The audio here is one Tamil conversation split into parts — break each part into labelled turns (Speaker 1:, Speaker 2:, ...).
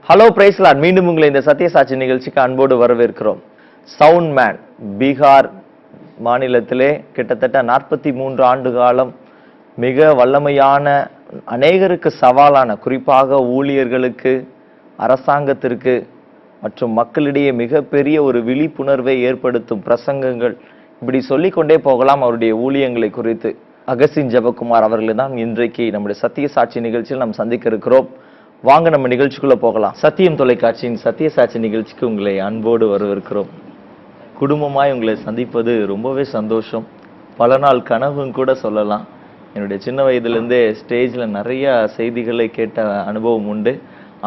Speaker 1: Hello price Lord. மீண்டும் உங்களை இந்த சத்தியசாட்சி நிகழ்ச்சிக்கு அன்போடு வரவேற்கிறோம். சவுண்ட் மேன் பீகார் மாநிலத்திலே கிட்டத்தட்ட 43 ஆண்டு காலம் மிக வல்லமையான, அநேகருக்கு சவாலான, குறிப்பாக ஊழியர்களுக்கு, அரசாங்கத்திற்கு மற்றும் மக்களிடையே மிகப்பெரிய ஒரு விழிப்புணர்வை ஏற்படுத்தும் பிரசங்கங்கள், இப்படி சொல்லிக்கொண்டே போகலாம் அவருடைய ஊழியங்களை குறித்து. அகஸ்டின் ஜெபக்குமார் அவர்களை தான் இன்றைக்கு நம்முடைய சத்தியசாட்சி நிகழ்ச்சியில் நாம் சந்திக்க இருக்கிறோம். வாங்க நம்ம நிகழ்ச்சிக்குள்ள போகலாம். சத்தியம் தொலைக்காட்சியின் சத்தியசாட்சி நிகழ்ச்சிக்கு உங்களை அன்போடு வரவேற்கிறோம். குடும்பமாய் உங்களை சந்திப்பது ரொம்பவே சந்தோஷம். பல நாள் கனவும் கூட சொல்லலாம். என்னுடைய சின்ன வயதிலிருந்தே ஸ்டேஜ்ல நிறைய செய்திகளை கேட்ட அனுபவம் உண்டு.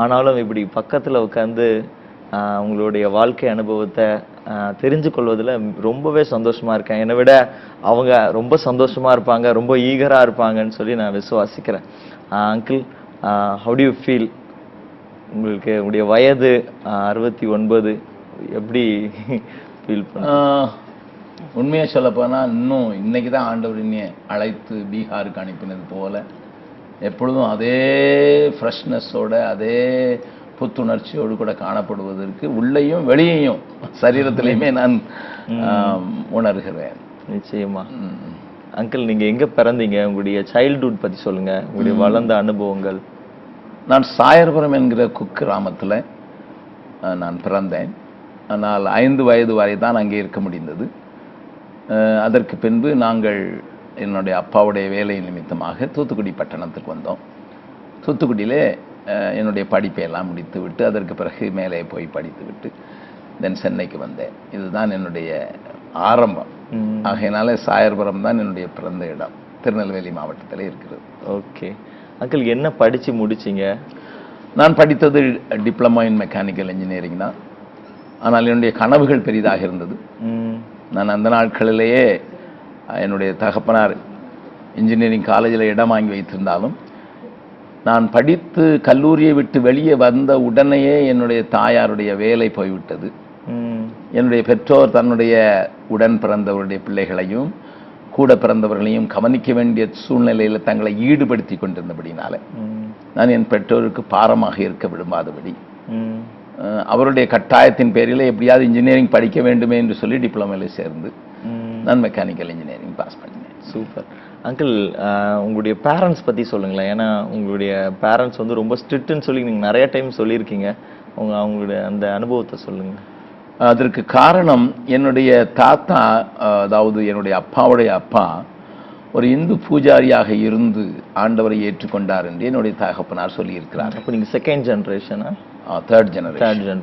Speaker 1: ஆனாலும் இப்படி பக்கத்துல உட்கார்ந்து உங்களுடைய வாழ்க்கை அனுபவத்தை தெரிஞ்சு கொள்வதில் ரொம்பவே சந்தோஷமா இருக்கேன். என்னை விட அவங்க ரொம்ப சந்தோஷமா இருப்பாங்க, ரொம்ப ஈகரா இருப்பாங்கன்னு சொல்லி நான் விசுவாசிக்கிறேன். Uncle, how do you feel? உங்களுக்கு உங்களுடைய வயது 69, எப்படி ஃபீல் பண்ண?
Speaker 2: உண்மையாக சொல்லப்போனா இன்னும் இன்னைக்கு தான் ஆண்டவர் என்னை அழைத்து பீகாருக்கு அனுப்பினது போல எப்பொழுதும் அதே ஃப்ரெஷ்னஸோட, அதே புத்துணர்ச்சியோடு கூட காணப்படுவதற்கு உள்ளேயும் வெளியையும் சரீரத்திலையுமே நான் உணர்கிறேன்.
Speaker 1: நிச்சயமா. அங்கிள், நீங்க எங்க பிறந்தீங்க? உங்களுடைய சைல்ட்ஹுட் பத்தி சொல்லுங்க, உங்களுடைய வளர்ந்த அனுபவங்கள்.
Speaker 2: நான் சாயர்புரம் என்கிற குக்கிராமத்தில் நான் பிறந்தேன். ஆனால் 5 வயது வரை தான் அங்கே இருக்க முடிந்தது. அதற்கு பின்பு நாங்கள் என்னுடைய அப்பாவுடைய வேலை நிமித்தமாக தூத்துக்குடி பட்டணத்துக்கு வந்தோம். தூத்துக்குடியிலே என்னுடைய படிப்பை எல்லாம் முடித்து விட்டு அதற்கு பிறகு மேலே போய் படித்து விட்டு தென் சென்னைக்கு வந்தேன். இதுதான் என்னுடைய ஆரம்பம். ஆகையினால சாயர்புரம் தான் என்னுடைய பிறந்த இடம். திருநெல்வேலி மாவட்டத்தில் இருக்கிறது.
Speaker 1: ஓகே அங்கிள், என்ன படிச்சு முடிச்சிங்க?
Speaker 2: நான் படித்தது டிப்ளமா இன் மெக்கானிக்கல் இன்ஜினியரிங் தான். ஆனால் என்னுடைய கனவுகள் பெரிதாக இருந்தது. நான் அந்த நாட்களிலேயே என்னுடைய தகப்பனார் இன்ஜினியரிங் காலேஜில் இடம் வாங்கி வைத்திருந்தாலும் நான் படித்து கல்லூரியை விட்டு வெளியே வந்த உடனேயே என்னுடைய தாயாருடைய வேலை போய்விட்டது. என்னுடைய பெற்றோர் தன்னுடைய உடன் பிறந்தவருடைய பிள்ளைகளையும் கூட பிறந்தவர்களையும் கவனிக்க வேண்டிய சூழ்நிலையில் தங்களை ஈடுபடுத்தி கொண்டிருந்தபடினால நான் என் பெற்றோருக்கு பாரமாக இருக்க விரும்பாதபடி அவருடைய கட்டாயத்தின் பேரில் எப்படியாவது இன்ஜினியரிங் படிக்க வேண்டுமே என்று சொல்லி டிப்ளமோவில் சேர்ந்து நான் மெக்கானிக்கல் இன்ஜினியரிங் பாஸ் பண்ணினேன்.
Speaker 1: சூப்பர். அங்கிள், உங்களுடைய பேரண்ட்ஸ் பற்றி சொல்லுங்களேன். ஏன்னா உங்களுடைய பேரண்ட்ஸ் வந்து ரொம்ப ஸ்ட்ரிக்ட்னு சொல்லி நீங்கள் நிறைய டைம் சொல்லியிருக்கீங்க. அவங்களுடைய அந்த அனுபவத்தை சொல்லுங்கள்.
Speaker 2: அதற்கு காரணம், என்னுடைய தாத்தா, அதாவது என்னுடைய அப்பாவுடைய அப்பா ஒரு இந்து பூஜாரியாக இருந்து ஆண்டவரை ஏற்றுக்கொண்டார் என்று என்னுடைய தகப்பனார் சொல்லியிருக்கிறார்.
Speaker 1: அப்போ நீங்கள் செகண்ட் ஜெனரேஷனா?
Speaker 2: Third generation.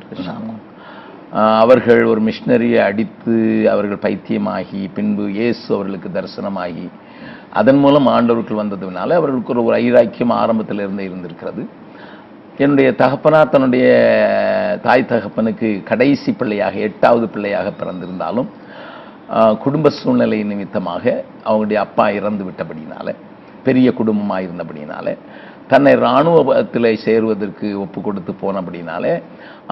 Speaker 2: அவர்கள் ஒரு மிஷினரியை அடித்து அவர்கள் பைத்தியமாகி பின்பு இயேசு அவர்களுக்கு தரிசனமாகி அதன் மூலம் ஆண்டவர்கள் வந்ததுனால அவர்களுக்கு ஒரு ஐராக்கியம் ஆரம்பத்தில் இருந்திருக்கிறது. என்னுடைய தகப்பனார் தன்னுடைய தாய் தகப்பனுக்கு கடைசி பிள்ளையாக, 8வது பிள்ளையாக பிறந்திருந்தாலும் குடும்ப சூழ்நிலை நிமித்தமாக அவங்களுடைய அப்பா இறந்து விட்டபடினால, பெரிய குடும்பமாக இருந்தபடினால, தன்னை இராணுவத்தில் சேருவதற்கு ஒப்பு கொடுத்து போனபடினால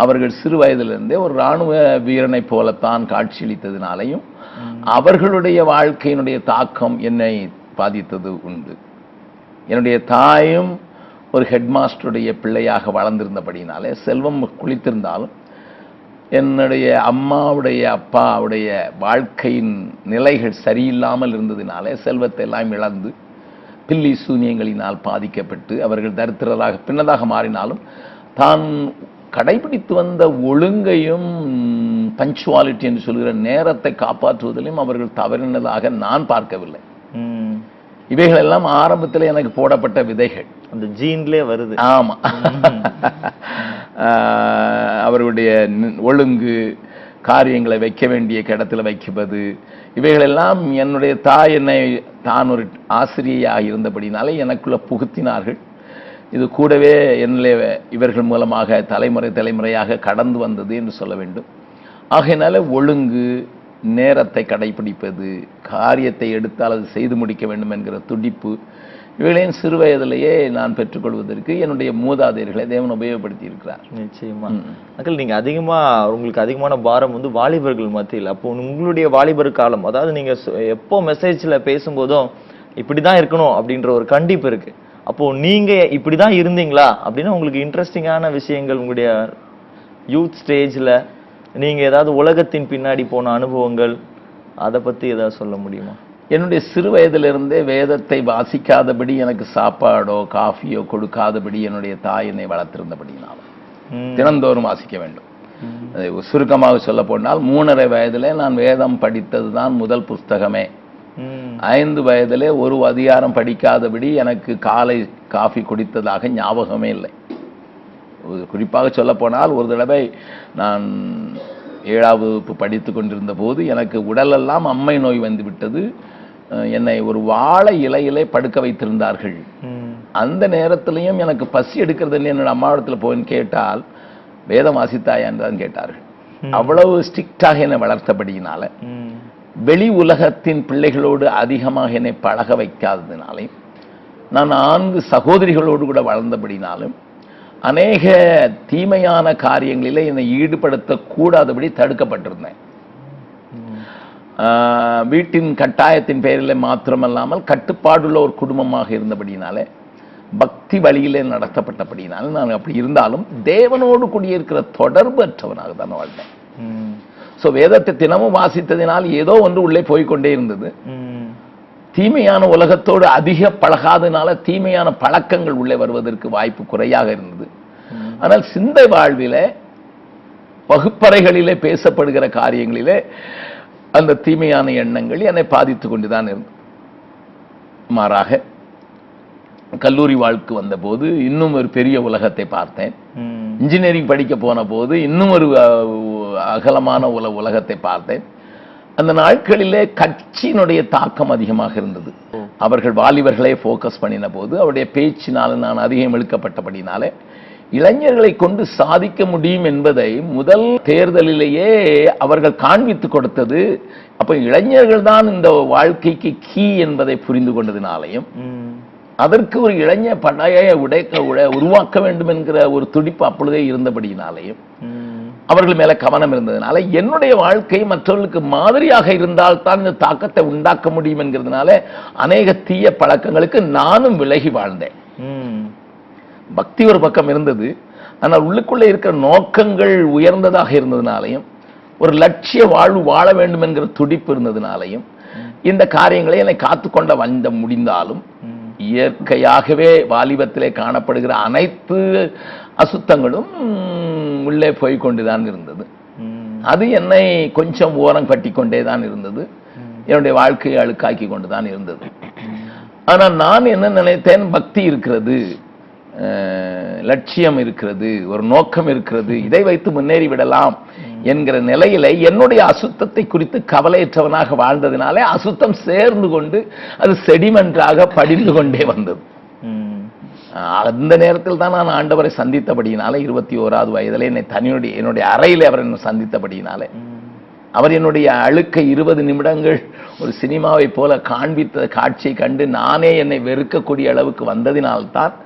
Speaker 2: அவர்கள் சிறு வயதிலிருந்தே ஒரு இராணுவ வீரனை போலத்தான் காட்சியளித்ததினாலையும் அவர்களுடைய வாழ்க்கையினுடைய தாக்கம் என்னை பாதித்தது உண்டு. என்னுடைய தாயும் ஒரு ஹெட்மாஸ்டருடைய பிள்ளையாக வளர்ந்திருந்தபடினாலே செல்வம் குளித்திருந்தாலும் என்னுடைய அம்மாவுடைய அப்பாவுடைய வாழ்க்கையின் நிலைகள் சரியில்லாமல் இருந்ததினாலே செல்வத்தை எல்லாம் இழந்து பில்லி சூனியங்களினால் பாதிக்கப்பட்டு அவர்கள் தரித்திரராக பின்னதாக மாறினாலும் தான் கடைபிடித்து வந்த ஒழுங்கையும் பஞ்சுவாலிட்டி என்று சொல்கிற நேரத்தை காப்பாற்றுவதிலும் அவர்கள் தவறினதாக நான் பார்க்கவில்லை. இவைகள் எல்லாம் ஆரம்பத்தில் எனக்கு போடப்பட்ட விதைகள்,
Speaker 1: அந்த ஜீன்லே வருது.
Speaker 2: ஆமா, அவர்களுடைய ஒழுங்கு, காரியங்களை வைக்க வேண்டிய இடத்துல வைக்குவது, இவைகளெல்லாம் என்னுடைய தாய் என்னை தான் ஒரு ஆசிரியையாக இருந்தபடினாலே எனக்குள்ள புகுத்தினார்கள். இது கூடவே என்னிலே இவர்கள் மூலமாக தலைமுறையாக கடந்து வந்தது என்று சொல்ல வேண்டும். ஆகையினால ஒழுங்கு, நேரத்தை கடைபிடிப்பது, காரியத்தை எடுத்தால் அது செய்து முடிக்க வேண்டும் என்கிற துடிப்பு, இவைகளையும் சிறு வயதிலேயே நான் பெற்றுக்கொள்வதற்கு என்னுடைய மூதாதையர்களை தேவன் உபயோகப்படுத்தி இருக்கிறார்.
Speaker 1: நிச்சயமா. அங்கிள், நீங்க உங்களுக்கு அதிகமான பாரம் வந்து வாலிபர்கள் மத்தியில். அப்போ உங்களுடைய வாலிபர் காலம், அதாவது நீங்க எப்போ மெசேஜ்ல பேசும்போதும் இப்படிதான் இருக்கணும் அப்படின்ற ஒரு கண்டிப்பு இருக்கு. அப்போ நீங்க இப்படிதான் இருந்தீங்களா அப்படின்னா உங்களுக்கு இன்ட்ரெஸ்டிங்கான விஷயங்கள் உங்களுடைய யூத் ஸ்டேஜ்ல நீங்க ஏதாவது உலகத்தின் பின்னாடி போன அனுபவங்கள் அதை பத்தி ஏதாவது சொல்ல முடியுமா?
Speaker 2: என்னுடைய சிறு வயதிலிருந்தே வேதத்தை வாசிக்காதபடி எனக்கு சாப்பாடோ காஃபியோ கொடுக்காதபடி என்னுடைய தாய் என்னை வளர்த்திருந்தபடினால தினந்தோறும் வாசிக்க வேண்டும். சுருக்கமாக சொல்ல போனால் 3.5 வயதிலே நான் வேதம் படித்ததுதான் முதல் புஸ்தகமே. 5 வயதிலே ஒரு அதிகாரம் படிக்காதபடி எனக்கு காலை காஃபி குடித்ததாக ஞாபகமே இல்லை. குறிப்பாக சொல்ல போனால் ஒரு தடவை நான் 7ஆம் வகுப்பு படித்து கொண்டிருந்த போது எனக்கு உடலெல்லாம் அம்மை நோய் வந்து விட்டது. என்னை ஒரு வாழை இலையிலே படுக்க வைத்திருந்தார்கள். அந்த நேரத்திலையும் எனக்கு பசி எடுக்கிறது என்னோட அம்மாவிடத்துல போய் கேட்டால் வேதம் வாசித்தாயா என்றுதான் கேட்டார்கள். அவ்வளவு ஸ்ட்ரிக்டாக என்னை வளர்த்தபடியினால வெளி உலகத்தின் பிள்ளைகளோடு அதிகமாக என்னை பழக வைக்காததினாலையும் நான் 4 சகோதரிகளோடு கூட வளர்ந்தபடினாலும் அநேக தீமையான காரியங்களிலே என்னை ஈடுபடுத்த கூடாதபடி தடுக்கப்பட்டிருந்தேன். வீட்டின் கட்டாயத்தின் பெயரில் மாத்திரமல்லாமல் கட்டுப்பாடுள்ள ஒரு குடும்பமாக இருந்தபடினாலே பக்தி வழியிலே நடத்தப்பட்டபடினாலும் நான் அப்படி இருந்தாலும் தேவனோடு கூடியிருக்கிற தொடர்பு அற்றவனாக தான் வாழ்ந்தேன். சோ வேதத்தை தினமும் வாசித்ததினால் ஏதோ ஒன்று உள்ளே போய்கொண்டே இருந்தது. தீமையான உலகத்தோடு அதிக பழகாதனால தீமையான பழக்கங்கள் உள்ளே வருவதற்கு வாய்ப்பு குறையாக இருந்தது. ஆனால் சிந்தை வாழ்விலே வகுப்பறைகளிலே பேசப்படுகிற காரியங்களிலே அந்த தீமையான எண்ணங்கள் என்னை பாதித்துக் கொண்டுதான் இருந்தது. மாறாக கல்லூரி வாழ்க்கை வந்த போது இன்னும் ஒரு பெரிய உலகத்தை பார்த்தேன். இன்ஜினியரிங் படிக்க போன போது இன்னும் ஒரு அகலமான உலகத்தை பார்த்தேன். அந்த நாட்களிலே கட்சியினுடைய தாக்கம் அதிகமாக இருந்தது. அவர்கள் வாலிபர்களை போக்கஸ் பண்ணின போது அவருடைய பேச்சினால் நான் அதிகம் இழுக்கப்பட்டபடினாலே இளைஞர்களை கொண்டு சாதிக்க முடியும் என்பதை முதல் தேர்தலிலேயே அவர்கள் காண்பித்து கொடுத்தது. அப்ப இளைஞர்கள் தான் இந்த வாழ்க்கைக்கு கீ என்பதை புரிந்து கொண்டதினாலையும் அதற்கு ஒரு இளைஞர் படையை உருவாக்க வேண்டும் என்கிற ஒரு துடிப்பு அப்பொழுதே இருந்தபடியினாலையும் அவர்கள் மேல கவனம் இருந்ததுனால என்னுடைய வாழ்க்கை மற்றவர்களுக்கு மாதிரியாக இருந்தால் தான் இந்த தாக்கத்தை உண்டாக்க முடியும் என்கிறதுனால அநேக தீய பழக்கங்களுக்கு நானும் விலகி வாழ்ந்தேன். பக்தி ஒரு பக்கம் இருந்தது, ஆனால் உள்ளுக்குள்ளே இருக்கிற நோக்கங்கள் உயர்ந்ததாக இருந்ததுனாலையும் ஒரு லட்சிய வாழ்வு வாழ வேண்டும் என்கிற துடிப்பு இருந்ததுனாலையும் இந்த காரியங்களை என்னை காத்துக்கொண்ட வந்த முடிந்தாலும் இயற்கையாகவே வாலிபத்திலே காணப்படுகிற அனைத்து அசுத்தங்களும் உள்ளே போய்கொண்டுதான் இருந்தது. அது என்னை கொஞ்சம் ஓரம் கட்டி கொண்டேதான் இருந்தது. என்னுடைய வாழ்க்கையை அழுக்காக்கி கொண்டுதான் இருந்தது. ஆனால் நான் என்ன நினைத்தேன், பக்தி இருக்கிறது, லட்சியம் இருக்கிறது, ஒரு நோக்கம் இருக்கிறது, இதை வைத்து முன்னேறி விடலாம் என்கிற நிலையில என்னுடைய அசுத்தத்தை குறித்து கவலையற்றவனாக வாழ்ந்ததினாலே அசுத்தம் சேர்ந்து கொண்டு அது செடிமென்றாக படிந்து கொண்டே வந்தது. அந்த நேரத்தில் தான் நான் ஆண்டவரை சந்தித்தபடியினாலே 21ஆவது வயதிலே என்னுடைய அறையிலே அவர் என்னை சந்தித்தபடியினாலே அவர் என்னுடைய அழுக்கை 20 நிமிடங்கள் ஒரு சினிமாவை போல காண்பித்த காட்சியை கண்டு நானே என்னை வெறுக்கக்கூடிய அளவுக்கு வந்ததினால்தான்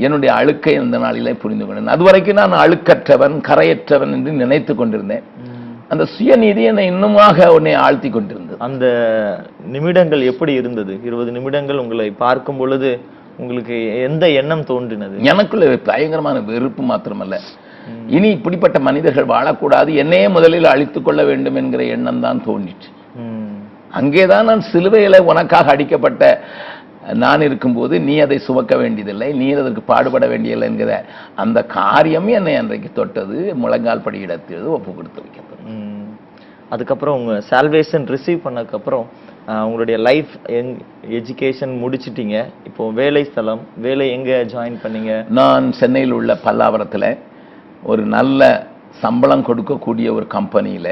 Speaker 2: என்னுடைய அழுக்கை அந்த நாளிலே புரிந்து கொண்டேன். அதுவரைக்கும் நான் அழுக்கற்றவன் கரையற்றவன் என்று நினைத்து கொண்டிருந்தேன். அந்த சுயநீதி என்னை இன்னுமாக உன்னை ஆழ்த்தி கொண்டிருந்தது. அந்த
Speaker 1: நிமிடங்கள் எப்படி இருந்தது? 20 நிமிடங்கள் உங்களை பார்க்கும் பொழுது உங்களுக்கு எந்த எண்ணம் தோன்றினது?
Speaker 2: எனக்குள்ள பயங்கரமான வெறுப்பு மாத்திரமல்ல, இனி இப்படிப்பட்ட மனிதர்கள் வாழக்கூடாது, என்னையே முதலில் அழித்துக் கொள்ள வேண்டும் என்கிற எண்ணம் தான் தோன்றிற்று. அங்கேதான் நான் சிலுவையில உனக்காக அடிக்கப்பட்ட நான் இருக்கும்போது நீ அதை சுமக்க வேண்டியதில்லை, நீ அதற்கு பாடுபட வேண்டியதில்லை என்கிற அந்த காரியம் என்னை அன்றைக்கு தொட்டது. முழங்கால் படி இடத்தில் ஒப்பு கொடுத்து வைக்கப்படும்.
Speaker 1: அதுக்கப்புறம் உங்க சால்வேஷன் ரிசீவ் பண்ணதுக்கப்புறம் உங்களுடைய லைஃப் எஜுகேஷன் முடிச்சிட்டீங்க. இப்போ வேலை ஸ்தலம், வேலை எங்க ஜாயின் பண்ணீங்க?
Speaker 2: நான் சென்னையில் உள்ள பல்லாவரத்தில் ஒரு நல்ல சம்பளம் கொடுக்கக்கூடிய ஒரு கம்பெனியில,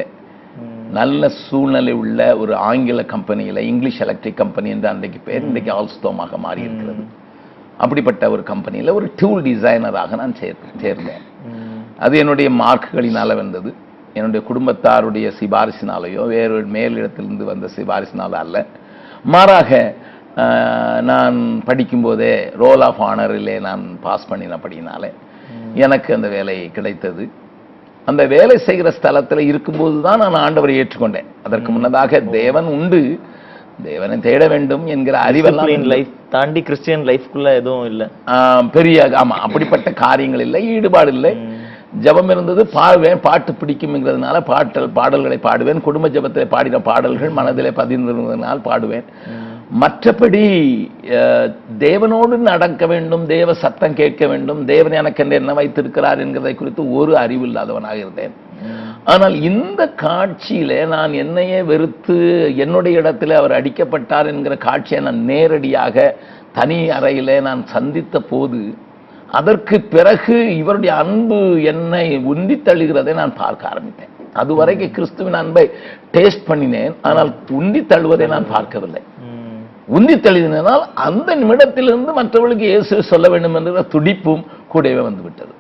Speaker 2: நல்ல சூழ்நிலை உள்ள ஒரு ஆங்கில கம்பெனியில, இங்கிலீஷ் எலக்ட்ரிக் கம்பெனி என்று அன்றைக்கு பேர், இன்றைக்கு ஆல்ஸ்டோமாக மாறி இருக்கிறது. அப்படிப்பட்ட ஒரு கம்பெனியில ஒரு டூல் டிசைனராக நான் சேர்ந்தேன். அது என்னுடைய மார்க்குகளினால வந்தது, என்னுடைய குடும்பத்தாருடைய சிபாரிசினாலேயோ வேறு மேலிடத்திலிருந்து வந்த சிபாரிசினால அல்ல. மாறாக நான் படிக்கும்போதே ரோல் ஆஃப் ஆனரிலே நான் பாஸ் பண்ணினபடினாலே எனக்கு அந்த வேலை கிடைத்தது. அந்த வேலை செய்கிற ஸ்தலத்தில் இருக்கும்போது தான் நான் ஆண்டவரை ஏற்றுக்கொண்டேன். அதற்கு முன்னதாக தேவன் உண்டு, தேவனை தேட வேண்டும் என்கிற அறிவெல்லாம்
Speaker 1: லைஃப் தாண்டி கிறிஸ்டியன் லைஃப்குள்ள எதுவும் இல்ல.
Speaker 2: பெரிய ஆமா அப்படிப்பட்ட காரியங்கள் இல்லை, ஈடுபாடு இல்லை. ஜபம் இருந்தது, பாடுவேன், பாட்டு பிடிக்கும்ங்கிறதுனால பாடல்களை பாடுவேன். குடும்ப ஜபத்தில் பாடின பாடல்கள் மனதிலே பதிந்திருந்ததுனால் பாடுவேன். மற்றபடி தேவனோடு நடக்க வேண்டும், தேவ சத்தம் கேட்க வேண்டும், தேவன் எனக்கு என்ன வைத்திருக்கிறார் என்கிறதை குறித்து ஒரு அறிவு இல்லாதவனாக இருந்தேன். ஆனால் இந்த காட்சியில நான் என்னையே வெறுத்து என்னுடைய இடத்துல அவர் அடிக்கப்பட்டார் என்கிற காட்சியை நான் நேரடியாக தனி அறையில நான் சந்தித்த போது, அதற்கு பிறகு இவருடைய அன்பு என்னை உந்தி தள்ளுகிறதை நான் பார்க்க ஆரம்பித்தேன். அதுவரைக்கும் கிறிஸ்துவின் அன்பை டேஸ்ட் பண்ணினேன், ஆனால் உந்தி தள்ளுவதை நான் பார்க்கவில்லை. உந்தி தள்ளினால் அந்த நிமிடத்திலிருந்து மற்றவர்களுக்கு இயேசு சொல்ல வேண்டும் என்ற துடிப்பும் கூடவே வந்து விட்டது.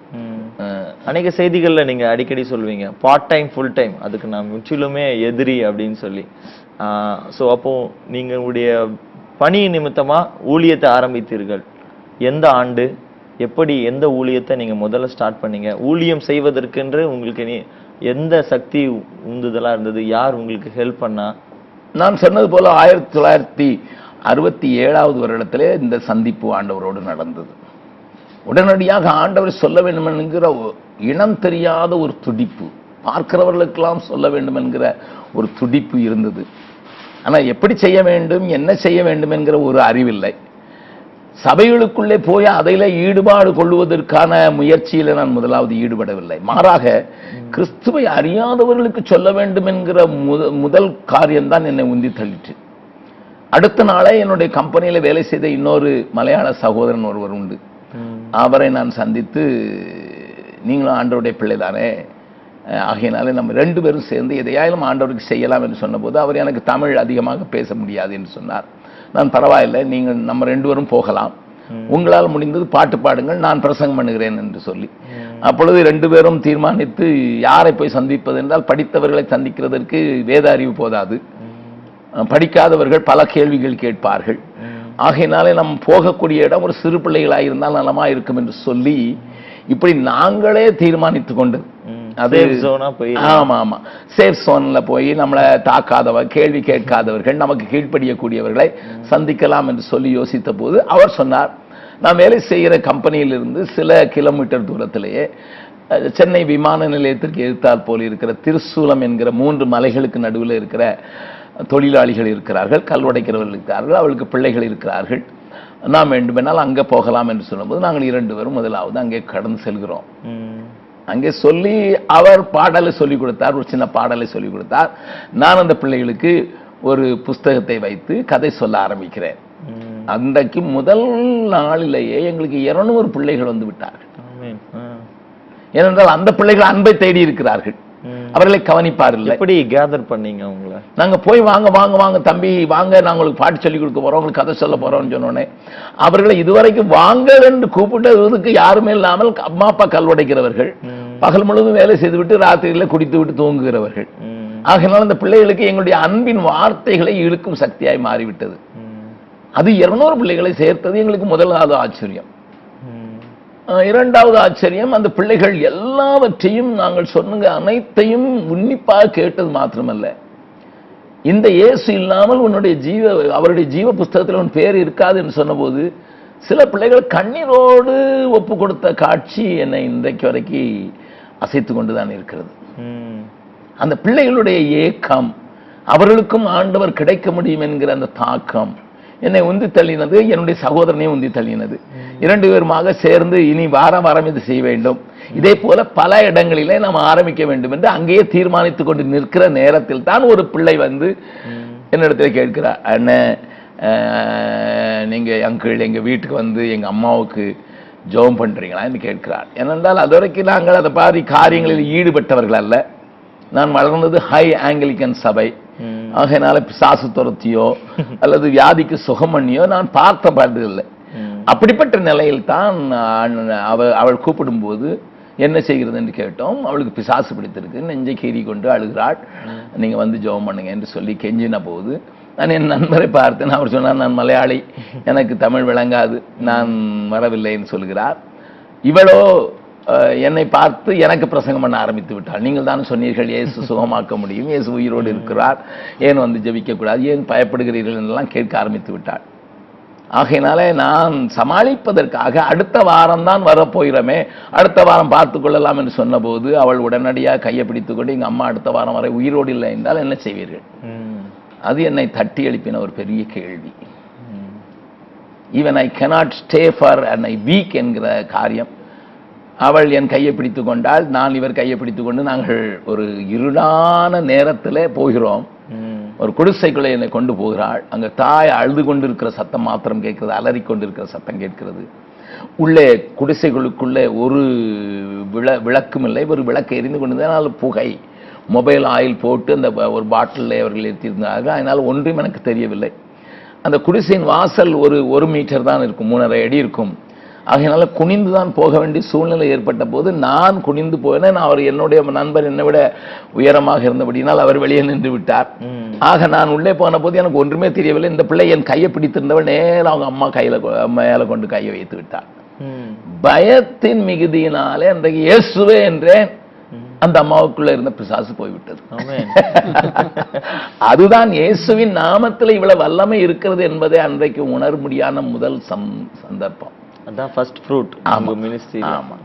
Speaker 1: அநேக செய்திகள்ல நீங்க அடிக்கடி சொல்வீங்க பார்ட் டைம் ஃபுல் டைம், அதுக்கு நான் முற்றிலுமே எதிரி அப்படின்னு சொல்லி. ஸோ அப்போ நீங்க உங்களுடைய பணி நிமித்தமா ஊழியத்தை ஆரம்பித்தீர்கள். எந்த ஆண்டு, எப்படி, எந்த ஊழியத்தை நீங்க முதல்ல ஸ்டார்ட் பண்ணீங்க? ஊழியம் செய்வதற்கென்று உங்களுக்கு எந்த சக்தி உந்துதலா இருந்தது? யார் உங்களுக்கு ஹெல்ப் பண்ணா?
Speaker 2: நான் சொன்னது போல 1967 வருடத்திலே இந்த சந்திப்பு ஆண்டவரோடு நடந்தது. உடனடியாக ஆண்டவர் சொல்ல வேண்டும் என்கிற இனம் தெரியாத ஒரு துடிப்பு, பார்க்கிறவர்களுக்கெல்லாம் சொல்ல வேண்டும் என்கிற ஒரு துடிப்பு இருந்தது. ஆனால் எப்படி செய்ய வேண்டும், என்ன செய்ய வேண்டும் என்கிற ஒரு அறிவில்லை. சபைகளுக்குள்ளே போய் அதில் ஈடுபாடு கொள்வதற்கான முயற்சியில் நான் முதலாவது ஈடுபடவில்லை. மாறாக கிறிஸ்துவை அறியாதவர்களுக்கு சொல்ல வேண்டும் என்கிற முதல் காரியம்தான் என்னை உந்தி தள்ளிற்று. அடுத்த நாளே என்னுடைய கம்பெனியில் வேலை செய்த இன்னொரு மலையாள சகோதரன் ஒருவர் உண்டு. அவரை நான் சந்தித்து, நீங்களும் ஆண்டவருடைய பிள்ளை தானே, ஆகையினாலே நம்ம 2 பேரும் சேர்ந்து எதையாயிலும் ஆண்டவருக்கு செய்யலாம் என்று சொன்னபோது, அவர் எனக்கு தமிழ் அதிகமாக பேச முடியாது என்று சொன்னார். நான் பரவாயில்லை, நீங்கள் நம்ம 2 பேரும் போகலாம், உங்களால் முடிந்தது பாட்டு பாடுங்கள், நான் பிரசங்கம் பண்ணுகிறேன் என்று சொல்லி, அப்பொழுது 2 பேரும் தீர்மானித்து யாரை போய் சந்திப்பது என்றால், படித்தவர்களை சந்திக்கிறதற்கு வேத அறிவு போதாது, படிக்காதவர்கள் பல கேள்விகள் கேட்பார்கள். ஆகையினாலே நம்ம போகக்கூடிய இடம் ஒரு சிறு பிள்ளைகளாக இருந்தால் நலமா இருக்கும் என்று சொல்லி இப்படி நாங்களே தீர்மானித்து கொண்டு, ஆமா ஆமா சேஃப் சோன்ல போய் நம்மளை தாக்காதவர், கேள்வி கேட்காதவர்கள், நமக்கு கீழ்ப்படியக்கூடியவர்களை சந்திக்கலாம் என்று சொல்லி யோசித்த போது அவர் சொன்னார், நான் வேலை செய்கிற கம்பெனியிலிருந்து சில கிலோமீட்டர் தூரத்திலேயே சென்னை விமான நிலையத்திற்கு எதிர்த்தால் போல் இருக்கிற திருசூலம் என்கிற 3 மலைகளுக்கு நடுவில் இருக்கிற தொழிலாளிகள் இருக்கிறார்கள், கல்வடைக்கிறவர்கள் இருக்கிறார்கள், அவளுக்கு பிள்ளைகள் இருக்கிறார்கள், நாம் வேண்டுமென்றால் அங்கே போகலாம் என்று சொன்னபோது நாங்கள் 2 பேரும் முதலாவது அங்கே கடந்து செல்கிறோம். அங்கே சொல்லி அவர் பாடலை சொல்லிக் கொடுத்தார், ஒரு சின்ன பாடலை சொல்லிக் கொடுத்தார். நான் அந்த பிள்ளைகளுக்கு ஒரு புஸ்தகத்தை வைத்து கதை சொல்ல ஆரம்பிக்கிறேன். அன்றைக்கு முதல் நாளிலேயே எங்களுக்கு 200 பிள்ளைகள் வந்து விட்டார்கள். ஏனென்றால் அந்த பிள்ளைகள் அன்பை தேடி இருக்கிறார்கள், அவர்களை கவனிப்பார்கள். எப்படி
Speaker 1: கேதர் பண்ணீங்க அவங்கள?
Speaker 2: நாங்க போய் வாங்க வாங்க வாங்க தம்பி வாங்க, நாங்க உங்களுக்கு பாட்டு சொல்லி கொடுக்க போறோம், உங்களுக்கு கதை சொல்ல போறோம்னு சொன்னோன்னே அவர்களை இதுவரைக்கும் வாங்க என்று கூப்பிட்டதுக்கு யாருமே இல்லாமல் அம்மா அப்பா கல்வடைக்கிறவர்கள், பகல் முழுவதும் வேலை செய்துவிட்டு ராத்திரியில குடித்து விட்டு தூங்குகிறவர்கள். ஆகையினால் அந்த பிள்ளைகளுக்கு எங்களுடைய அன்பின் வார்த்தைகளை இழுக்கும் சக்தியாய் மாறிவிட்டது. அது 200 பிள்ளைகளை சேர்த்தது எங்களுக்கு முதலாவது ஆச்சரியம். இரண்டாவது ஆச்சரியம், அந்த பிள்ளைகள் எல்லாவற்றையும் நாங்கள் சொன்ன அனைத்தையும் உன்னிப்பாக கேட்டது மாத்திரமல்ல, இந்த இயேசு இல்லாமல் அவருடைய ஜீவ புஸ்தகத்தில் உன் பேர் இருக்காது என்று சொன்னபோது சில பிள்ளைகள் கண்ணீரோடு ஒப்பு கொடுத்த காட்சி என்னை இன்றைக்கு வரைக்கும் அசைத்து கொண்டுதான் இருக்கிறது. அந்த பிள்ளைகளுடைய ஏக்கம், அவர்களுக்கும் ஆண்டவர் கிடைக்க முடியும் என்கிற அந்த தாக்கம் என்னை உந்தி தள்ளினது, என்னுடைய சகோதரனையும் உந்தி தள்ளினது. 2 பேருமாக சேர்ந்து இனி வாரம் இது செய்ய வேண்டும், இதே போல பல இடங்களிலே நாம் ஆரம்பிக்க வேண்டும் என்று அங்கேயே தீர்மானித்துக் கொண்டு நிற்கிற நேரத்தில் தான் ஒரு பிள்ளை வந்து என்னிடத்தில் கேட்கிறார், அண்ணன் நீங்க அங்கிள் எங்க வீட்டுக்கு வந்து எங்க அம்மாவுக்கு ஜெபம் பண்றீங்களா என்று கேட்கிறார். ஏனென்றால் அது வரைக்கும் நாங்கள் அதை பாதி காரியங்களில் ஈடுபட்டவர்கள் அல்ல. நான் வளர்ந்தது ஹை ஆங்கிலிக்கன் சபை, ஆகையினால பிசாசு துரத்தியோ அல்லது வியாதிக்கு சுகம் பண்ணியோ நான் பார்த்ததில்லை. அப்படிப்பட்ட நிலையில் தான் அவள் கூப்பிடும் போது என்ன செய்கிறது என்று கேட்டோம். அவளுக்கு பிசாசு பிடித்திருக்கு, நெஞ்சை கீறி கொண்டு அழுகிறாள், நீங்க வந்து ஜெபம் பண்ணுங்க என்று சொல்லி கெஞ்சின போது நான் என் நண்பரை பார்த்தேன். அவர் சொன்னார், நான் மலையாளி, எனக்கு தமிழ் விளங்காது, நான் வரவில்லைன்னு சொல்கிறார். இவளோ என்னை பார்த்து எனக்கு பிரசங்கம் பண்ண ஆரம்பித்து விட்டாள். நீங்கள் தான் சொன்னீர்கள் இயேசு சுகமாக்க முடியும், இயேசு உயிரோடு இருக்கிறார், ஏன் வந்து ஜெபிக்கக்கூடாது, ஏன் பயப்படுகிறீர்கள் என்றெல்லாம் கேட்க ஆரம்பித்து விட்டாள். ஆகையினாலே நான் சமாளிப்பதற்காக அடுத்த வாரம் தான் வரப்போகிறோமே, அடுத்த வாரம் பார்த்து கொள்ளலாம் என்று சொன்னபோது அவள் உடனடியாக கையை பிடித்து கொண்டு எங்கள் அம்மா அடுத்த வாரம் வரை உயிரோடு இல்லை என்றால் என்ன செய்வீர்கள்? அது என்னை தட்டி எழுப்பின ஒரு பெரிய கேள்வி. Even I cannot stay for an week என்கிற காரியம். அவள் என் கையை பிடித்து கொண்டால், நான் இவர் கையை பிடித்து கொண்டு நாங்கள் ஒரு இருளான நேரத்தில் போகிறோம். ஒரு குடிசைக்குள்ளே என்னை கொண்டு போகிறாள். அங்கே தாய் அழுது கொண்டிருக்கிற சத்தம் மாத்திரம் கேட்கிறது, அலறி கொண்டிருக்கிற சத்தம் கேட்கிறது. உள்ளே குடிசைகளுக்குள்ளே ஒரு விளக்கும் இல்லை, ஒரு விளக்கு எரிந்து கொண்டிருந்தால் புகை, மொபைல் ஆயில் போட்டு அந்த ஒரு பாட்டிலில் அவர்கள் ஏற்றிருந்தார்கள். அதனால் ஒன்றும் எனக்கு தெரியவில்லை. அந்த குடிசையின் வாசல் ஒரு மீட்டர் தான் இருக்கும், 3.5 அடி இருக்கும். ஆகையினால குனிந்து தான் போக வேண்டிய சூழ்நிலை ஏற்பட்ட போது நான் குனிந்து போனேன். அவர் என்னுடைய நண்பர் என்னை விட உயரமாக இருந்தபடினால் அவர் வெளியே நின்று விட்டார். ஆக நான் உள்ளே போன போது எனக்கு ஒன்றுமே தெரியவில்லை. இந்த பிள்ளை என் கையை பிடித்திருந்தவள் நேரம் அவங்க அம்மா மேல கொண்டு கையை வைத்து விட்டார். பயத்தின் மிகுதியினாலே அன்றைக்கு இயேசுவே என்றேன். அந்த அம்மாவுக்குள்ள இருந்த பிசாசு போய்விட்டது. அதுதான் இயேசுவின் நாமத்தில் இவ்வளவு வல்லமை இருக்கிறது என்பதை அன்றைக்கு உணர முடியாத முதல் சந்தர்ப்பம்.
Speaker 1: அதான் ஃபர்ஸ்ட் ஃப்ரூட் நம்ம மினிஸ்ட்ரி.
Speaker 2: ஆமா,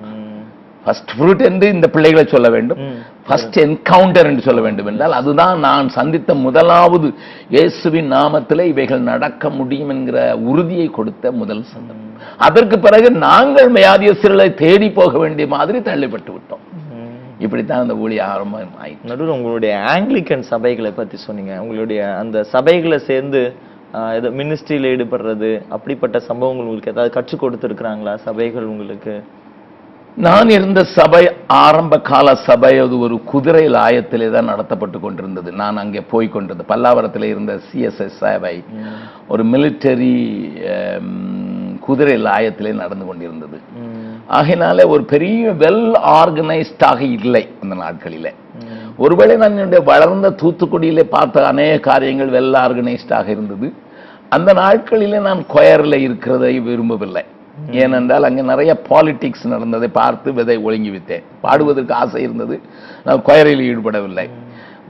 Speaker 2: ஃபர்ஸ்ட் ஃப்ரூட் என்று இந்த பிள்ளைகளை சொல்ல வேண்டும், ஃபர்ஸ்ட் என்கவுண்டர் என்று சொல்ல வேண்டும் என்றால் அதுதான் நான் சந்தித்த முதலாவது இயேசுவின் நாமத்திலே இவைகள் நடக்க முடியும் என்கிற உறுதியை கொடுத்த முதல் சந்தர்ப்பம். அதற்கு பிறகு நாங்கள் வியாதியஸ்தர்களை தேடி போக வேண்டிய மாதிரி தள்ளிப்பட்டு விட்டோம். இப்படித்தான் அந்த ஊழிய ஆரம்பம் ஆயிடுச்சு.
Speaker 1: நடுவில் உங்களுடைய ஆங்கிலிக்கன் சபைகளை பத்தி சொன்னீங்க. உங்களுடைய அந்த சபைகளை சேர்ந்து ஏதோ மினிஸ்ட்ரியில ஈடுபடுறது, அப்படிப்பட்ட சம்பவங்கள் உங்களுக்கு ஏதாவது கற்றுக் கொடுத்துருக்குறாங்களா சபைகள் உங்களுக்கு?
Speaker 2: நான் இருந்த சபை ஆரம்ப கால சபை அது ஒரு குதிரை லாயத்திலே தான் நடத்தப்பட்டு கொண்டிருந்தது. நான் அங்கே போய் கொண்டிருந்தது. பல்லாவரத்தில் இருந்த சிஎஸ்எஸ் சபை ஒரு மிலிட்டரி குதிரை லாயத்திலே நடந்து கொண்டிருந்தது. ஆகையினாலே ஒரு பெரிய வெல் ஆர்கனைஸ்டாக இல்லை அந்த நாட்களிலே. ஒருவேளை நான் என்னுடைய வளர்ந்த தூத்துக்குடியிலே பார்த்த அநேக காரியங்கள் வெல் ஆர்கனைஸ்டாக இருந்தது. அந்த நாட்களிலே நான் கொயரில் இருக்கிறதை விரும்பவில்லை. ஏனென்றால் அங்கே நிறைய பாலிடிக்ஸ் நடந்ததை பார்த்து விதை ஒழுங்கி விட்டேன். பாடுவதற்கு ஆசை இருந்தது, நான் கொயரில் ஈடுபடவில்லை.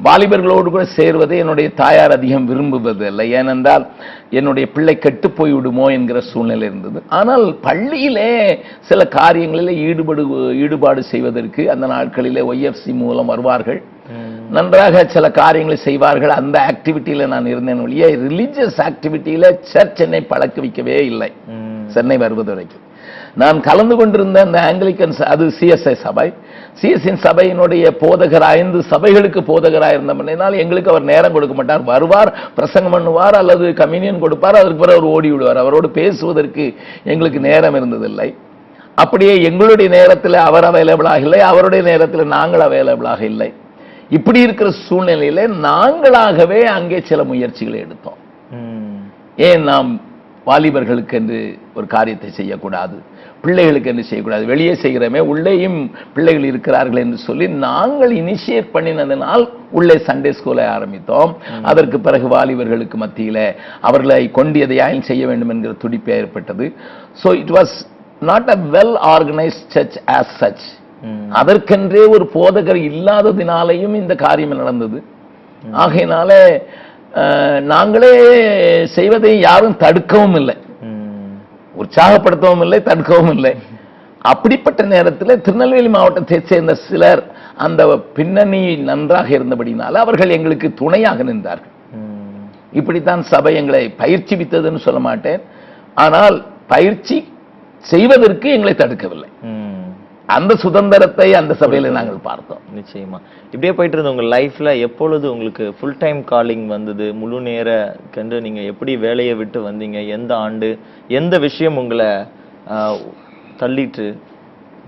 Speaker 2: வாலிபர்களோடு கூட சேர்வதை என்னுடைய தாயார் அதிகம் விரும்புவதில்லை. ஏனென்றால் என்னுடைய பிள்ளை கெட்டு போய் விடுமோ என்கிற சூழ்நிலை இருந்தது. ஆனால் பள்ளியிலே சில காரியங்களிலே ஈடுபாடு செய்வதற்கு அந்த நாட்களிலே ஒய்எஃப்சி மூலம் வருவார்கள், நன்றாக சில காரியங்களை செய்வார்கள். அந்த ஆக்டிவிட்டியில நான் இருந்தேன் ஒழிய ரிலிஜியஸ் ஆக்டிவிட்டியில சர்ச் என்னை பழக்க வைக்கவே இல்லை. சென்னை வருவது வரைக்கும் நான் கலந்து கொண்டிருந்த அந்த ஆங்கிலிக்கன், அது சிஎஸ்ஐ சபை, சிஎஸ்என் சபையினுடைய போதகர் 5 சபைகளுக்கு போதகராக இருந்தபடினால் எங்களுக்கு அவர் நேரம் கொடுக்க மாட்டார். வருவார், பிரசங்கம் பண்ணுவார், அல்லது கம்யூனியன் கொடுப்பார், அதற்கு பிறகு அவர் ஓடி விடுவார். அவரோடு பேசுவதற்கு எங்களுக்கு நேரம் இருந்ததில்லை. அப்படியே எங்களுடைய நேரத்தில் அவர் அவைலபிளாக இல்லை, அவருடைய நேரத்தில் நாங்கள் அவைலபிளாக இல்லை. இப்படி இருக்கிற சூழ்நிலையில நாங்களாகவே அங்கே சில முயற்சிகளை எடுத்தோம். ஏன் நாம் வாலிபர்களுக்கு என்று ஒரு காரியத்தை செய்யக்கூடாது, பிள்ளைகளுக்கு என்று செய்யக்கூடாது, வெளியே செய்கிறோமே உள்ளேயும் பிள்ளைகள் இருக்கிறார்கள் என்று சொல்லி நாங்கள் இனிஷியேட் பண்ணினதனால் உள்ளே சண்டே ஸ்கூலை ஆரம்பித்தோம். அதற்கு பிறகு வாலிபர்களுக்கு மத்தியில அவர்களை கொண்டு எதையாயும் செய்ய வேண்டும் என்கிற துடிப்பு ஏற்பட்டது. So it was not a well organised church as such. அதற்கென்றே ஒரு போதகர் இல்லாததினாலேயும் இந்த காரியம் நடந்தது. ஆகையினால நாங்களே செய்வதை யாரும் தடுக்கவும் இல்லை, உற்சாகப்படுத்தவும் இல்லை, தடுக்கவும் இல்லை. அப்படிப்பட்ட நேரத்தில் திருநெல்வேலி மாவட்டத்தை சேர்ந்த சிலர் அந்த பின்னணி நன்றாக இருந்தபடினால அவர்கள் எங்களுக்கு துணையாக நின்றார்கள். இப்படித்தான் சபை எங்களை பயிற்சி வித்ததுன்னு சொல்ல மாட்டேன், ஆனால் பயிற்சி செய்வதற்கு எங்களை தடுக்கவில்லை. அந்த சுதந்திரத்தை அந்த சபையில நாங்கள் பார்த்தோம்.
Speaker 1: நிச்சயமா இப்படியே போயிட்டு இருந்த உங்க லைஃப்ல எப்பொழுது உங்களுக்கு ஃபுல் டைம் காலிங் வந்தது? முழு நேர கண்டு நீங்க எப்படி வேலையை விட்டு வந்தீங்க? எந்த ஆண்டு, எந்த விஷயம் உங்களை தள்ளிட்டு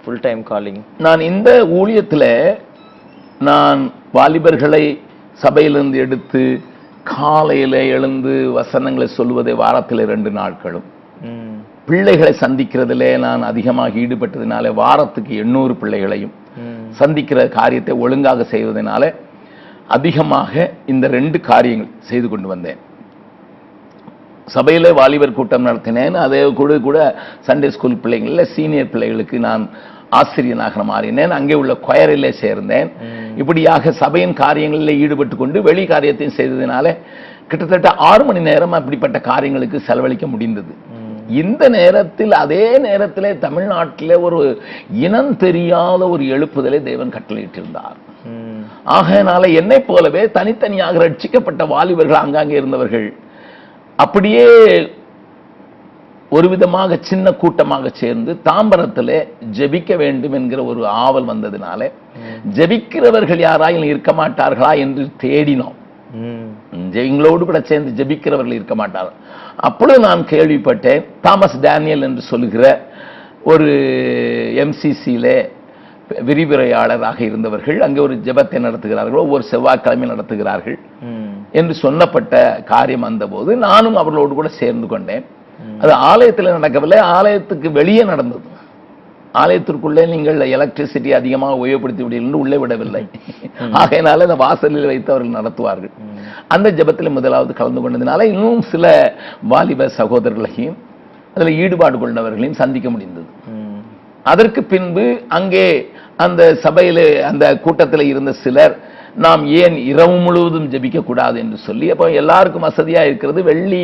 Speaker 1: ஃபுல் டைம் காலிங்?
Speaker 2: நான் இந்த ஊழியத்துல நான் வாலிபர்களை சபையிலிருந்து எடுத்து காலையில எழுந்து வசனங்களை சொல்வதை வாரத்தில் 2 நாட்களும், பிள்ளைகளை சந்திக்கிறதிலே நான் அதிகமாக ஈடுபட்டதினால வாரத்துக்கு 800 பிள்ளைகளையும் சந்திக்கிற காரியத்தை ஒழுங்காக செய்வதனால அதிகமாக இந்த 2 காரியங்கள் செய்து கொண்டு வந்தேன். சபையில வாலிபர் கூட்டம் நடத்தினேன். அதே கூட சண்டே ஸ்கூல் பிள்ளைகளில் சீனியர் பிள்ளைகளுக்கு நான் ஆசிரியனாக மாறினேன். அங்கே உள்ள கொயரிலே சேர்ந்தேன். இப்படியாக சபையின் காரியங்களில் ஈடுபட்டு கொண்டு வெளி காரியத்தையும் செய்ததினால கிட்டத்தட்ட 6 மணி நேரம் அப்படிப்பட்ட காரியங்களுக்கு செலவழிக்க முடிந்தது. இந்த நேரத்தில் அதே நேரத்திலே தமிழ்நாட்டிலே ஒரு இனம் தெரியாத ஒரு எழுப்புதலை தேவன் கட்டளையிட்டிருந்தார். ஆகையினால என்னை போலவே தனித்தனியாக ரட்சிக்கப்பட்ட வாலிபர்கள் அங்காங்கே இருந்தவர்கள் அப்படியே ஒரு விதமாக சின்ன கூட்டமாக சேர்ந்து தாம்பரத்திலே ஜெபிக்க வேண்டும் என்கிற ஒரு ஆவல் வந்ததினால ஜெபிக்கிறவர்கள் யாராயும் இருக்க மாட்டார்களா என்று தேடினோம். எங்களோடு கூட சேர்ந்து ஜெபிக்கிறவர்கள் இருக்க மாட்டார்கள். அப்பொழுது நான் கேள்விப்பட்டேன், தாமஸ் டேனியல் என்று சொல்லுகிற ஒரு MCCயிலே விரிவுரையாளராக இருந்தவர்கள் அங்கே ஒரு ஜெபத்தை நடத்துகிறார்கள், ஒவ்வொரு செவ்வாய்க்கிழமை நடத்துகிறார்கள் என்று சொன்னப்பட்ட காரியம் வந்தபோது நானும் அவர்களோடு கூட சேர்ந்து கொண்டேன். அது ஆலயத்தில் நடக்கவில்லை, ஆலயத்துக்கு வெளியே நடந்தது. ஆலயத்திற்குள்ளே நீங்கள் எலக்ட்ரிசிட்டி அதிகமாக உபயோகப்படுத்தி விடுவீர்கள், உள்ளே விடவில்லை. ஆகையினால அந்த வாசலில் வைத்து அவர்கள் நடத்துவார்கள். அந்த ஜெபத்தில் முதலாவது கலந்து கொண்டதினால இன்னும் சில வாலிப சகோதரர்களையும் அதில் ஈடுபாடு கொண்டவர்களையும் சந்திக்க முடிந்தது. அதற்கு பின்பு அங்கே அந்த சபையில் அந்த கூட்டத்தில் இருந்த சிலர் நாம் ஏன் இரவு முழுவதும் ஜெபிக்க கூடாது என்று சொல்லி, அப்போ எல்லாருக்கும் வசதியா இருக்கிறது, வெள்ளி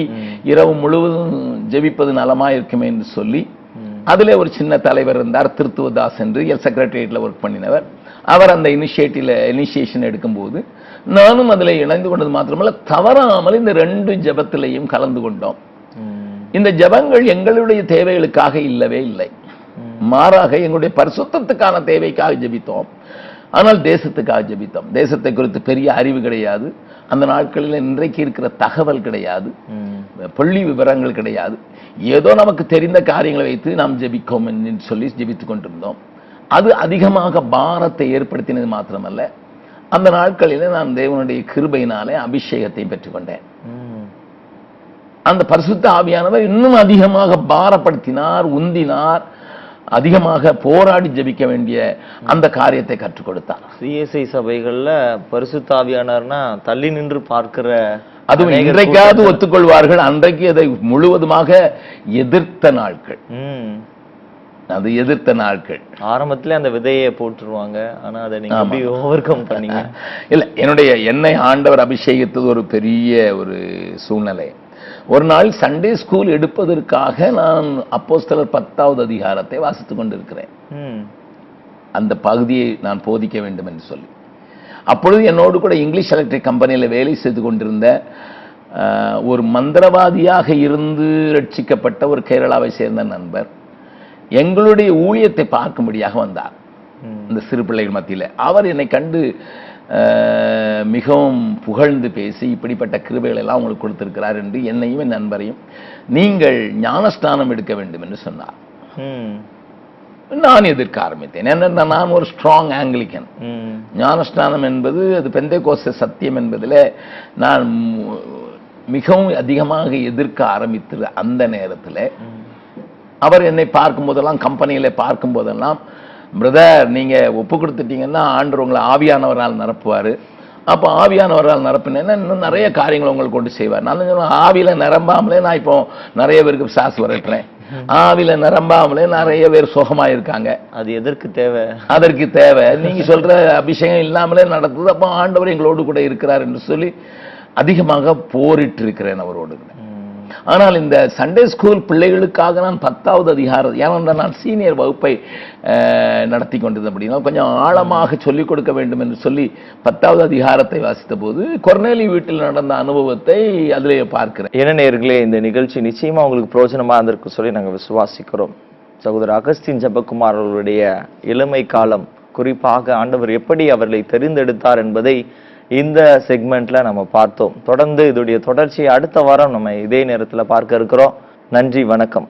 Speaker 2: இரவு முழுவதும் ஜெபிப்பது நலமா இருக்குமே என்று சொல்லி அதிலே ஒரு சின்ன தலைவர் இருந்தார், திருத்துவதாஸ் என்று செக்ரட்டரியேட்ல ஒர்க் பண்ணினவர். அவர் அந்த இனிஷியேஷன் எடுக்கும்போது நானும் அதில் இணைந்து கொண்டது மாத்திரமல்ல, தவறாமல் இந்த 2 ஜெபத்திலையும் கலந்து கொண்டோம். இந்த ஜெபங்கள் எங்களுடைய தேவைகளுக்காக இல்லவே இல்லை, மாறாக எங்களுடைய பரிசுத்தத்துக்கான தேவைக்காக ஜெபித்தோம். ஆனால் தேசத்துக்காக ஜெபித்தோம். தேசத்தை குறித்து பெரிய அறிவு கிடையாது, அந்த நாட்களில் இன்றைக்கு இருக்கிற தகவல் கிடையாது, பள்ளி விவரங்கள் கிடையாது. ஏதோ நமக்கு தெரிந்த காரியங்களை வைத்து நாம் ஜெபிக்கோம் என்று சொல்லி ஜெபித்துக் கொண்டிருந்தோம். அது அதிகமாக பாரத்தை ஏற்படுத்தினது மாத்திரமல்ல, அந்த நாட்களில் நான் தேவனுடைய கிருபையினாலே அபிஷேகத்தை பெற்றுக்கொண்டேன். அந்த பரிசுத்த ஆவியானவர் இன்னும் அதிகமாக பாரப்படுத்தினார், உந்தினார், அதிகமாக போராடி ஜெபிக்க வேண்டிய அந்த காரியத்தை கற்றுக் கொடுத்தார்.
Speaker 1: CSI சபைகள்ல பரிசுத்த ஆவியானவர்னா தள்ளி நின்று பார்க்கிற,
Speaker 2: அதுவும் இன்றைக்காவது ஒத்துக்கொள்வார்கள், அன்றைக்கு அதை முழுவதுமாக எதிர்த்த நாட்கள். அது எதிர்த்த நாட்கள்.
Speaker 1: ஆரம்பத்துல அந்த விதையை போட்டுருவாங்க, ஆனா அதை நீங்க எப்படி ஓவர் கம் பண்ணீங்க?
Speaker 2: இல்ல, என்னை ஆண்டவர் அபிஷேகித்தது ஒரு பெரிய ஒரு சூழ்நிலை. ஒரு நாள் சண்டே ஸ்கூல் எடுப்பதற்காக நான் அப்போஸ்தலர் 10வது அதிகாரத்தை வாசித்துக் கொண்டிருக்கிறேன். அந்த பகுதியை நான் போதிக்க வேண்டும் என்று சொல்லி, அப்பொழுது என்னோடு கூட இங்கிலீஷ் எலக்ட்ரிக் கம்பெனியில் வேலை செய்து கொண்டிருந்த ஒரு மந்திரவாதியாக இருந்து ரட்சிக்கப்பட்ட ஒரு கேரளாவை சேர்ந்த நண்பர் எங்களுடைய ஊழியத்தை பார்க்கும்படியாக வந்தார். இந்த சிறு பிள்ளைகள் மத்தியில் அவர் என்னை கண்டு மிகவும் புகழ்ந்து பேசி, இப்படிப்பட்ட கிருபைகள் எல்லாம் உங்களுக்கு கொடுத்திருக்கிறார் என்று என்னையும் என் நண்பரையும் நீங்கள் ஞானஸ்நானம் எடுக்க வேண்டும் என்று சொன்னார். நான் எதிர்க்க ஆரம்பித்தேன். ஏன்னா நான் ஒரு ஸ்ட்ராங் ஆங்கிலிக்கன். ஞானஸ்நானம் என்பது அது பெந்தேகோஸ்தே சத்தியம் என்பதில் நான் மிகவும் அதிகமாக எதிர்க்க ஆரம்பித்த அந்த நேரத்தில் அவர் என்னை பார்க்கும் போதெல்லாம், கம்பெனியில பார்க்கும் போதெல்லாம், பிரதர் நீங்க ஒப்பு கொடுத்துட்டீங்கன்னா ஆண்டவர் உங்களை ஆவியானவரால் நிரப்புவாரு. அப்போ ஆவியானவரால் நிரப்பினேன்னா இன்னும் நிறைய காரியங்கள் உங்களுக்கு கொண்டு செய்வார். நான் ஆவியில நிரம்பாமலே நான் இப்போ நிறைய பேருக்கு சாஸ் வரட்டுறேன், ஆவியில நிரம்பாமலே நிறைய பேர் சுகமா இருக்காங்க.
Speaker 1: அது எதற்கு தேவை?
Speaker 2: அதற்கு தேவை நீங்க சொல்ற அபிஷேகம் இல்லாமலே நடக்குது. அப்போ ஆண்டவர் எங்களோடு கூட இருக்கிறார் என்று சொல்லி அதிகமாக போரிட்டு இருக்கிறேன் அவரோடு. ஆனால் இந்த சண்டே ஸ்கூல் பிள்ளைகளுக்காக நான் 10வது அதிகாரம், ஏனென்றால் நான் சீனியர் வகுப்பை நடத்தி கொண்டது, அப்படின்னா கொஞ்சம் ஆழமாக சொல்லிக் கொடுக்க வேண்டும் என்று சொல்லி 10வது அதிகாரத்தை வாசித்த போது கொர்நேலி வீட்டில் நடந்த அனுபவத்தை அதிலே பார்க்கிறேன்.
Speaker 1: என்ன நேயர்களே, இந்த நிகழ்ச்சி நிச்சயமா உங்களுக்கு பிரயோஜனமா இருந்திருக்கு சொல்லி நாங்கள் விசுவாசிக்கிறோம். சகோதரர் அகஸ்டின் ஜெபக்குமார் அவர்களுடைய இளமை காலம், குறிப்பாக ஆண்டவர் எப்படி அவர்களை தெரிந்தெடுத்தார் என்பதை இந்த செக்மெண்ட்ல நம்ம பார்த்தோம். தொடர்ந்து இதோடைய தொடர்ச்சியை அடுத்த வாரம் நம்ம இதே நேரத்துல பார்க்க இருக்கிறோம். நன்றி, வணக்கம்.